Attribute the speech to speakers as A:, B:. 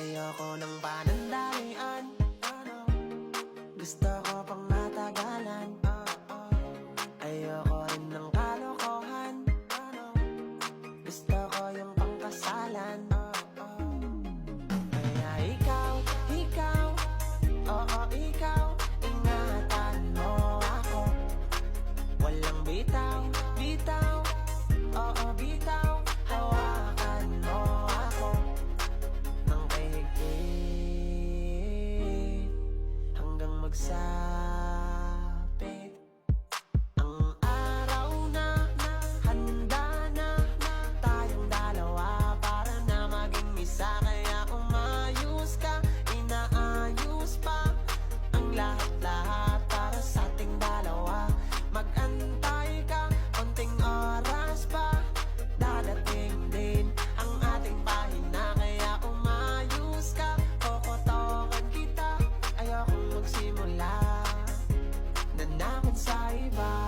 A: Ayoko ng panandalian, gusto ko pang matagalan. Ayoko rin ng kalokohan, gusto ko yung pangkasalan. Kaya ikaw, oo ikaw, ingatan mo ako. Walang bitaw, oo bitaw, hawakan mo ako ng kahigpit hanggang magsapit ang araw na handa na tayong dalawa para na maging isa. Kaya umayos ka, inaayos pa ang lahat-lahat para sa ating dalawa. Mag-antay ka, konting oras pa, dadating din ang ating pahina. Kaya umayos ka, kokotokan kita, ayokong magsimula na naman sa iba.